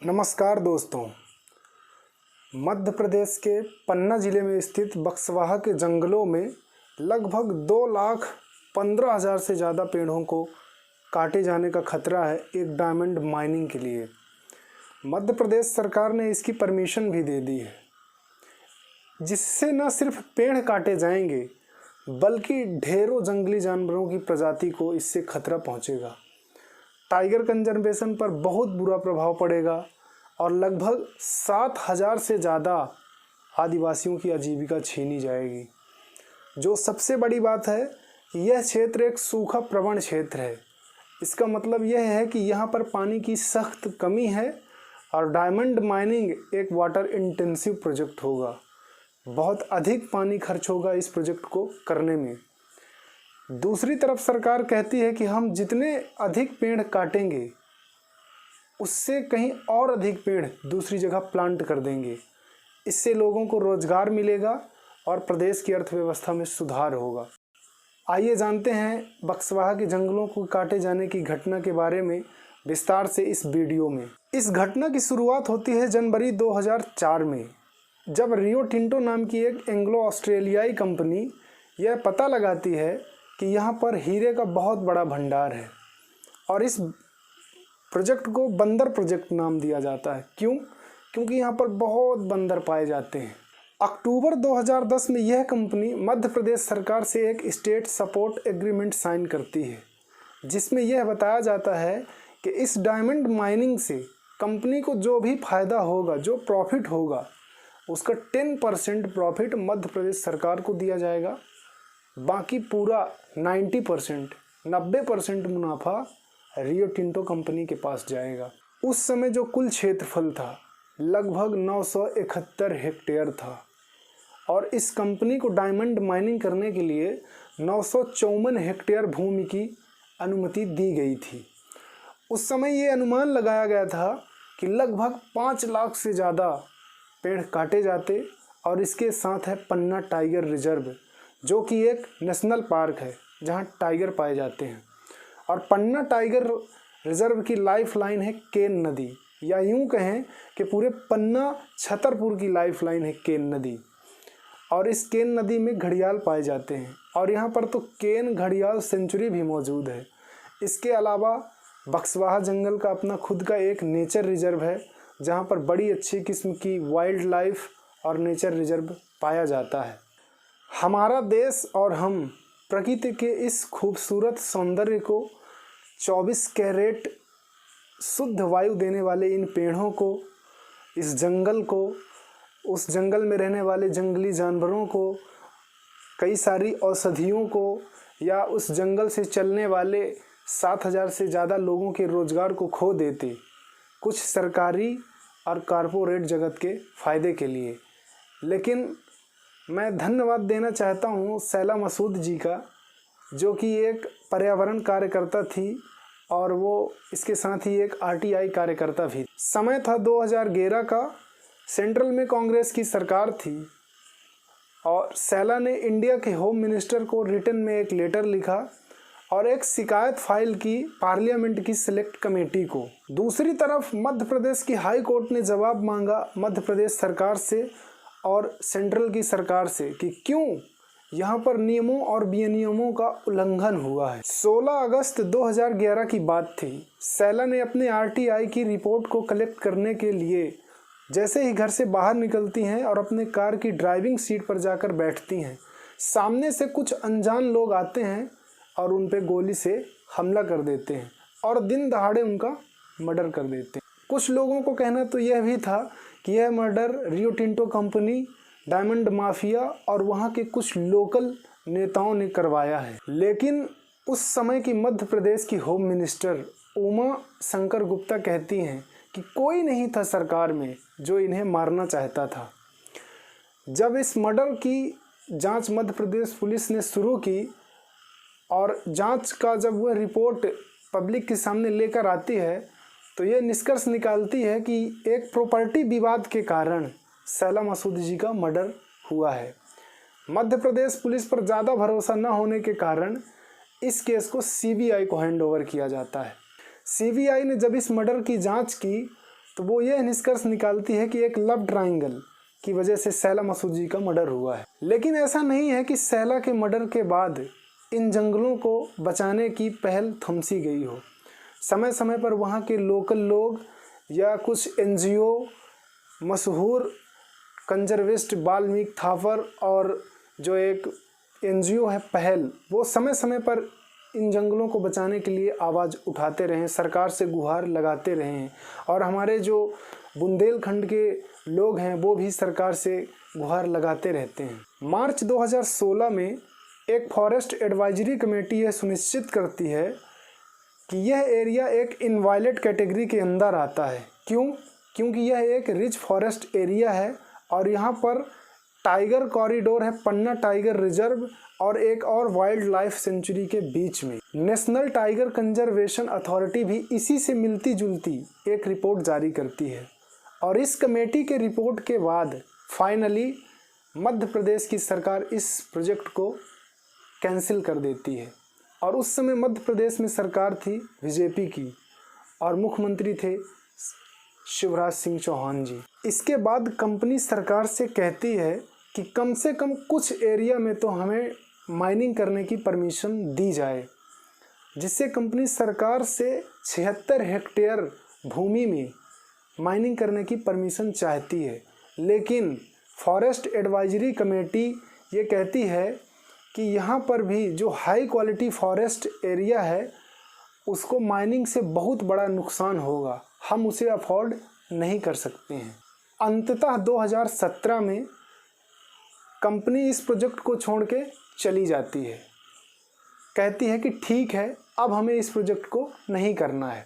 नमस्कार दोस्तों। मध्य प्रदेश के पन्ना जिले में स्थित बक्सवाहा के जंगलों में लगभग 2,15,000 से ज़्यादा पेड़ों को काटे जाने का खतरा है एक डायमंड माइनिंग के लिए। मध्य प्रदेश सरकार ने इसकी परमिशन भी दे दी है, जिससे न सिर्फ पेड़ काटे जाएंगे बल्कि ढेरों जंगली जानवरों की प्रजाति को इससे खतरा पहुंचेगा। टाइगर कंजर्वेशन पर बहुत बुरा प्रभाव पड़ेगा और लगभग 7,000 से ज़्यादा आदिवासियों की आजीविका छीनी जाएगी। जो सबसे बड़ी बात है, यह क्षेत्र एक सूखा प्रवण क्षेत्र है। इसका मतलब यह है कि यहाँ पर पानी की सख्त कमी है और डायमंड माइनिंग एक वाटर इंटेंसिव प्रोजेक्ट होगा। बहुत अधिक पानी खर्च होगा इस प्रोजेक्ट को करने में। दूसरी तरफ सरकार कहती है कि हम जितने अधिक पेड़ काटेंगे उससे कहीं और अधिक पेड़ दूसरी जगह प्लांट कर देंगे। इससे लोगों को रोजगार मिलेगा और प्रदेश की अर्थव्यवस्था में सुधार होगा। आइए जानते हैं बक्सवाहा के जंगलों को काटे जाने की घटना के बारे में विस्तार से इस वीडियो में। इस घटना की शुरुआत होती है जनवरी 2004 में, जब रियो टिंटो नाम की एक एंग्लो ऑस्ट्रेलियाई कंपनी यह पता लगाती है कि यहाँ पर हीरे का बहुत बड़ा भंडार है और इस प्रोजेक्ट को बंदर प्रोजेक्ट नाम दिया जाता है। क्यों? क्योंकि यहाँ पर बहुत बंदर पाए जाते हैं। अक्टूबर 2010 में यह कंपनी मध्य प्रदेश सरकार से एक स्टेट सपोर्ट एग्रीमेंट साइन करती है, जिसमें यह बताया जाता है कि इस डायमंड माइनिंग से कंपनी को जो भी फायदा होगा, जो प्रॉफिट होगा, उसका 10% प्रॉफिट मध्य प्रदेश सरकार को दिया जाएगा। बाकी पूरा 90% मुनाफा रियो टिंटो कंपनी के पास जाएगा। उस समय जो कुल क्षेत्रफल था लगभग 971 हेक्टेयर था और इस कंपनी को डायमंड माइनिंग करने के लिए 954 हेक्टेयर भूमि की अनुमति दी गई थी। उस समय ये अनुमान लगाया गया था कि लगभग 5 लाख से ज़्यादा पेड़ काटे जाते और इसके साथ है पन्ना टाइगर रिजर्व, जो कि एक नेशनल पार्क है जहां टाइगर पाए जाते हैं। और पन्ना टाइगर रिजर्व की लाइफ लाइन है केन नदी, या यूं कहें कि पूरे पन्ना छतरपुर की लाइफ लाइन है केन नदी। और इस केन नदी में घड़ियाल पाए जाते हैं और यहाँ पर तो केन घड़ियाल सेंचुरी भी मौजूद है। इसके अलावा बक्सवाहा जंगल का अपना खुद का एक नेचर रिजर्व है, जहाँ पर बड़ी अच्छी किस्म की वाइल्ड लाइफ और नेचर रिजर्व पाया जाता है। हमारा देश और हम प्रकृति के इस खूबसूरत सौंदर्य को 24 कैरेट शुद्ध वायु देने वाले इन पेड़ों को, इस जंगल को, उस जंगल में रहने वाले जंगली जानवरों को, कई सारी औषधियों को, या उस जंगल से चलने वाले 7,000 से ज़्यादा लोगों के रोजगार को खो देते कुछ सरकारी और कॉरपोरेट जगत के फ़ायदे के लिए। लेकिन मैं धन्यवाद देना चाहता हूँ सैला मसूद जी का, जो कि एक पर्यावरण कार्यकर्ता थी और वो इसके साथ ही एक आरटीआई कार्यकर्ता भी। समय था 2011 का, सेंट्रल में कांग्रेस की सरकार थी और सैला ने इंडिया के होम मिनिस्टर को रिटन में एक लेटर लिखा और एक शिकायत फाइल की पार्लियामेंट की सिलेक्ट कमेटी को। दूसरी तरफ मध्य प्रदेश की हाई कोर्ट ने जवाब मांगा मध्य प्रदेश सरकार से और सेंट्रल की सरकार से कि क्यों यहाँ पर नियमों और विनियमों का उल्लंघन हुआ है। 16 अगस्त 2011 की बात थी। सैला ने अपने आरटीआई की रिपोर्ट को कलेक्ट करने के लिए जैसे ही घर से बाहर निकलती हैं और अपने कार की ड्राइविंग सीट पर जाकर बैठती हैं, सामने से कुछ अनजान लोग आते हैं और उन पे गोली से हमला कर देते हैं और दिन दहाड़े उनका मर्डर कर देते हैं। कुछ लोगों को कहना तो यह भी था कि यह murder Rio Tinto company, diamond mafia और वहाँ के कुछ लोकल नेताओं ने करवाया है। लेकिन उस समय की मध्य प्रदेश की होम मिनिस्टर उमा शंकर गुप्ता कहती हैं कि कोई नहीं था सरकार में जो इन्हें मारना चाहता था। जब इस मर्डर की जांच मध्य प्रदेश पुलिस ने शुरू की और जांच का जब वह रिपोर्ट पब्लिक के सामने लेकर आती है, तो यह निष्कर्ष निकालती है कि एक प्रॉपर्टी विवाद के कारण सैला मसूद जी का मर्डर हुआ है। मध्य प्रदेश पुलिस पर ज़्यादा भरोसा न होने के कारण इस केस को सीबीआई को हैंड ओवर किया जाता है। सीबीआई ने जब इस मर्डर की जांच की तो वो ये निष्कर्ष निकालती है कि एक लव ट्रायंगल की वजह से सैला मसूद जी का मर्डर हुआ है। लेकिन ऐसा नहीं है कि सैला के मर्डर के बाद इन जंगलों को बचाने की पहल थमसी गई हो। समय समय पर वहाँ के लोकल लोग या कुछ एनजीओ, मशहूर कंजर्विस्ट वाल्मीकि थापर और जो एक एनजीओ है पहल, वो समय समय पर इन जंगलों को बचाने के लिए आवाज़ उठाते रहे, सरकार से गुहार लगाते रहे हैं। और हमारे जो बुंदेलखंड के लोग हैं वो भी सरकार से गुहार लगाते रहते हैं। मार्च 2016 में एक फॉरेस्ट एडवाइजरी कमेटी यह सुनिश्चित करती है कि यह एरिया एक इनवायलेट कैटेगरी के अंदर आता है। क्यों? क्योंकि यह एक रिच फॉरेस्ट एरिया है और यहाँ पर टाइगर कॉरिडोर है, पन्ना टाइगर रिजर्व और एक और वाइल्ड लाइफ सेंचुरी के बीच में। नेशनल टाइगर कंजर्वेशन अथॉरिटी भी इसी से मिलती जुलती एक रिपोर्ट जारी करती है और इस कमेटी के रिपोर्ट के बाद फाइनली मध्य प्रदेश की सरकार इस प्रोजेक्ट को कैंसिल कर देती है। और उस समय मध्य प्रदेश में सरकार थी बीजेपी की और मुख्यमंत्री थे शिवराज सिंह चौहान जी। इसके बाद कंपनी सरकार से कहती है कि कम से कम कुछ एरिया में तो हमें माइनिंग करने की परमिशन दी जाए, जिससे कंपनी सरकार से 76 हेक्टेयर भूमि में माइनिंग करने की परमिशन चाहती है। लेकिन फॉरेस्ट एडवाइजरी कमेटी ये कहती है कि यहाँ पर भी जो हाई क्वालिटी फॉरेस्ट एरिया है उसको माइनिंग से बहुत बड़ा नुकसान होगा, हम उसे अफोर्ड नहीं कर सकते हैं। अंततः 2017 में कंपनी इस प्रोजेक्ट को छोड़ के चली जाती है, कहती है कि ठीक है अब हमें इस प्रोजेक्ट को नहीं करना है।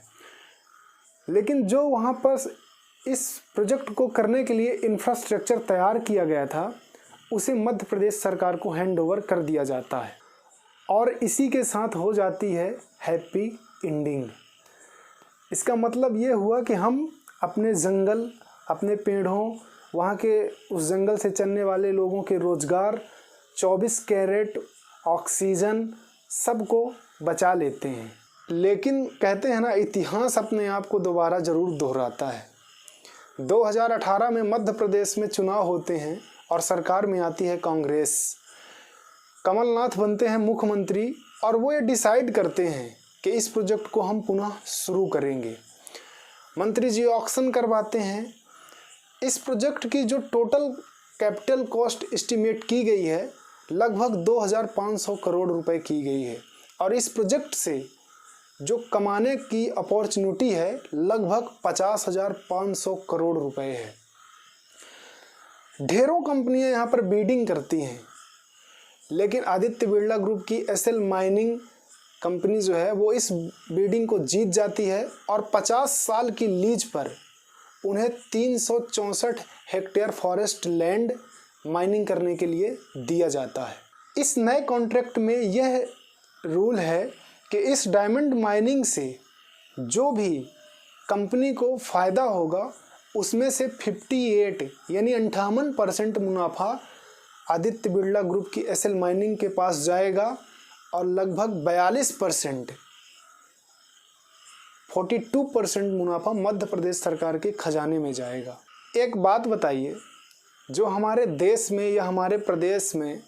लेकिन जो वहाँ पर इस प्रोजेक्ट को करने के लिए इंफ्रास्ट्रक्चर तैयार किया गया था उसे मध्य प्रदेश सरकार को हैंड ओवर कर दिया जाता है और इसी के साथ हो जाती है हैप्पी एंडिंग। इसका मतलब ये हुआ कि हम अपने जंगल, अपने पेड़ों, वहाँ के उस जंगल से चलने वाले लोगों के रोज़गार, 24 कैरेट ऑक्सीजन सबको बचा लेते हैं। लेकिन कहते हैं ना, इतिहास अपने आप को दोबारा ज़रूर दोहराता है। 2018 में मध्य प्रदेश में चुनाव होते हैं और सरकार में आती है कांग्रेस। कमलनाथ बनते हैं मुख्यमंत्री और वो ये डिसाइड करते हैं कि इस प्रोजेक्ट को हम पुनः शुरू करेंगे। मंत्री जी ऑक्शन करवाते हैं। इस प्रोजेक्ट की जो टोटल कैपिटल कॉस्ट एस्टिमेट की गई है लगभग 2500 करोड़ रुपए की गई है और इस प्रोजेक्ट से जो कमाने की अपॉर्चुनिटी है लगभग 50,500 करोड़ रुपए है। ढेरों कंपनियां यहाँ पर बीडिंग करती हैं, लेकिन आदित्य बिरला ग्रुप की एसएल माइनिंग कंपनी जो है वो इस बीडिंग को जीत जाती है और 50 साल की लीज पर उन्हें 364 हेक्टेयर फॉरेस्ट लैंड माइनिंग करने के लिए दिया जाता है। इस नए कॉन्ट्रैक्ट में यह रूल है कि इस डायमंड माइनिंग से जो भी कंपनी को फ़ायदा होगा उसमें से 58 यानी 58% मुनाफा आदित्य बिरला ग्रुप की एसएल माइनिंग के पास जाएगा और लगभग 42% 42% मुनाफा मध्य प्रदेश सरकार के खजाने में जाएगा। एक बात बताइए, जो हमारे देश में या हमारे प्रदेश में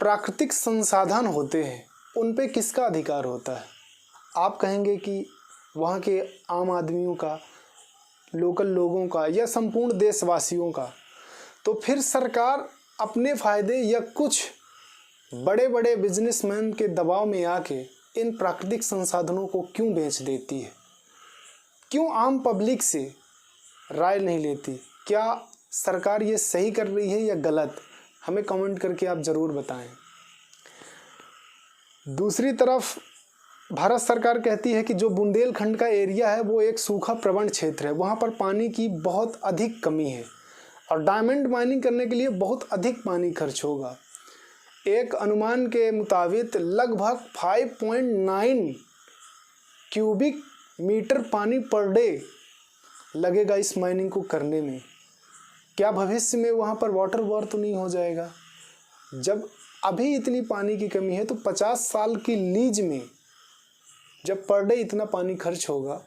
प्राकृतिक संसाधन होते हैं उन पे किसका अधिकार होता है? आप कहेंगे कि वहाँ के आम आदमियों का, लोकल लोगों का या संपूर्ण देशवासियों का। तो फिर सरकार अपने फ़ायदे या कुछ बड़े बड़े बिजनेसमैन के दबाव में आके इन प्राकृतिक संसाधनों को क्यों बेच देती है? क्यों आम पब्लिक से राय नहीं लेती? क्या सरकार ये सही कर रही है या गलत? हमें कमेंट करके आप ज़रूर बताएं। दूसरी तरफ भारत सरकार कहती है कि जो बुंदेलखंड का एरिया है वो एक सूखा प्रवण क्षेत्र है, वहाँ पर पानी की बहुत अधिक कमी है और डायमंड माइनिंग करने के लिए बहुत अधिक पानी खर्च होगा। एक अनुमान के मुताबिक लगभग 5.9 क्यूबिक मीटर पानी पर डे लगेगा इस माइनिंग को करने में। क्या भविष्य में वहाँ पर वाटर वॉर तो नहीं हो जाएगा? जब अभी इतनी पानी की कमी है तो 50 साल की लीज में जब पर डे इतना पानी खर्च होगा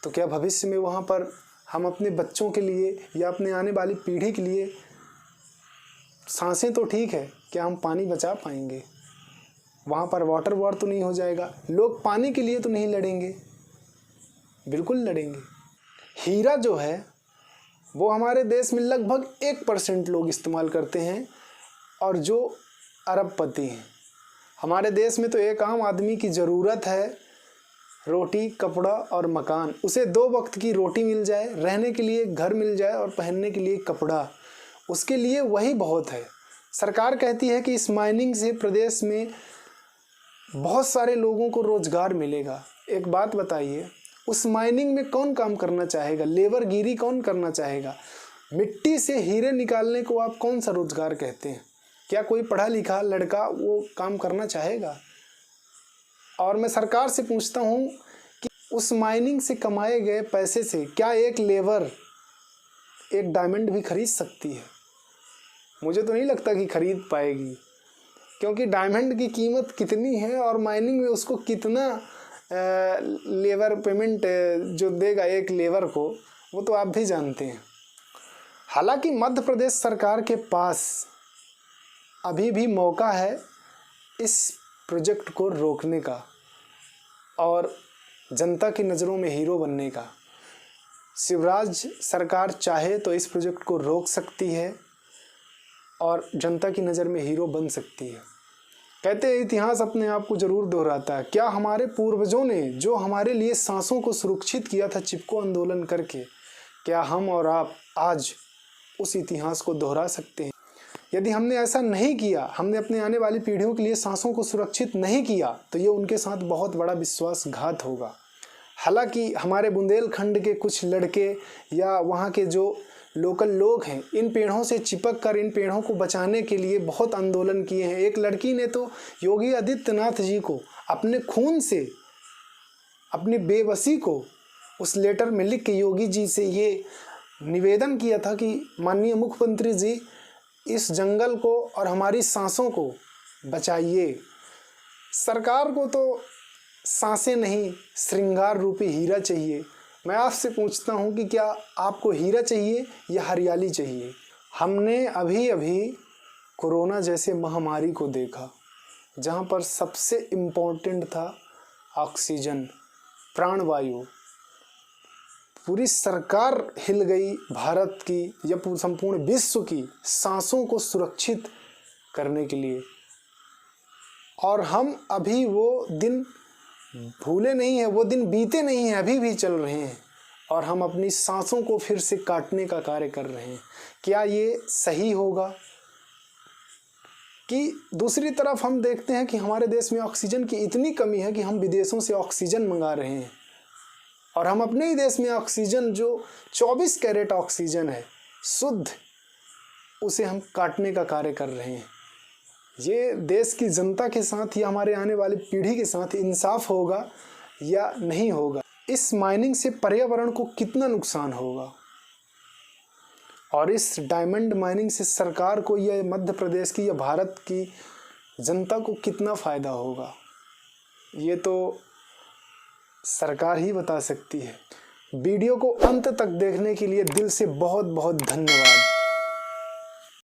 तो क्या भविष्य में वहाँ पर हम अपने बच्चों के लिए या अपने आने वाली पीढ़ी के लिए सांसें तो ठीक है, क्या हम पानी बचा पाएंगे? वहाँ पर वाटर वॉर तो नहीं हो जाएगा? लोग पानी के लिए तो नहीं लड़ेंगे? बिल्कुल लड़ेंगे। हीरा जो है वो हमारे देश में लगभग 1% लोग इस्तेमाल करते हैं, और जो अरबपति हैं। हमारे देश में तो एक आम आदमी की ज़रूरत है रोटी, कपड़ा और मकान। उसे 2 वक्त की रोटी मिल जाए, रहने के लिए घर मिल जाए और पहनने के लिए कपड़ा, उसके लिए वही बहुत है। सरकार कहती है कि इस माइनिंग से प्रदेश में बहुत सारे लोगों को रोज़गार मिलेगा। एक बात बताइए, उस माइनिंग में कौन काम करना चाहेगा? लेबरगिरी कौन करना चाहेगा? मिट्टी से हीरे निकालने को आप कौन सा रोज़गार कहते हैं? क्या कोई पढ़ा लिखा लड़का वो काम करना चाहेगा? और मैं सरकार से पूछता हूँ कि उस माइनिंग से कमाए गए पैसे से क्या एक लेबर एक डायमंड भी खरीद सकती है? मुझे तो नहीं लगता कि खरीद पाएगी, क्योंकि डायमंड की कीमत कितनी है और माइनिंग में उसको कितना लेबर पेमेंट जो देगा एक लेबर को, वो तो आप भी जानते हैं। हालांकि मध्य प्रदेश सरकार के पास अभी भी मौका है इस प्रोजेक्ट को रोकने का और जनता की नज़रों में हीरो बनने का। शिवराज सरकार चाहे तो इस प्रोजेक्ट को रोक सकती है और जनता की नज़र में हीरो बन सकती है। कहते हैं इतिहास अपने आप को ज़रूर दोहराता है। क्या हमारे पूर्वजों ने जो हमारे लिए सांसों को सुरक्षित किया था चिपको आंदोलन करके, क्या हम और आप आज उस इतिहास को दोहरा सकते हैं? यदि हमने ऐसा नहीं किया, हमने अपने आने वाली पीढ़ियों के लिए सांसों को सुरक्षित नहीं किया, तो ये उनके साथ बहुत बड़ा विश्वासघात होगा। हालांकि हमारे बुंदेलखंड के कुछ लड़के या वहाँ के जो लोकल लोग हैं, इन पेड़ों से चिपक कर इन पेड़ों को बचाने के लिए बहुत आंदोलन किए हैं। एक लड़की ने तो योगी आदित्यनाथ जी को अपने खून से, अपनी बेबसी को उस लेटर में लिख के योगी जी से ये निवेदन किया था कि माननीय मुख्यमंत्री जी, इस जंगल को और हमारी सांसों को बचाइए। सरकार को तो सांसें नहीं, श्रृंगार रूपी हीरा चाहिए। मैं आपसे पूछता हूं कि क्या आपको हीरा चाहिए या हरियाली चाहिए? हमने अभी अभी कोरोना जैसे महामारी को देखा, जहां पर सबसे इम्पोर्टेंट था ऑक्सीजन, प्राणवायु। पूरी सरकार हिल गई भारत की या संपूर्ण विश्व की सांसों को सुरक्षित करने के लिए, और हम अभी वो दिन भूले नहीं हैं, वो दिन बीते नहीं हैं, अभी भी चल रहे हैं और हम अपनी सांसों को फिर से काटने का कार्य कर रहे हैं। क्या ये सही होगा? कि दूसरी तरफ हम देखते हैं कि हमारे देश में ऑक्सीजन की इतनी कमी है कि हम विदेशों से ऑक्सीजन मंगा रहे हैं, और हम अपने ही देश में ऑक्सीजन जो 24 कैरेट ऑक्सीजन है शुद्ध, उसे हम काटने का कार्य कर रहे हैं। ये देश की जनता के साथ या हमारे आने वाली पीढ़ी के साथ इंसाफ होगा या नहीं होगा? इस माइनिंग से पर्यावरण को कितना नुकसान होगा और इस डायमंड माइनिंग से सरकार को या मध्य प्रदेश की या भारत की जनता को कितना फ़ायदा होगा, ये तो सरकार ही बता सकती है। वीडियो को अंत तक देखने के लिए दिल से बहुत बहुत धन्यवाद।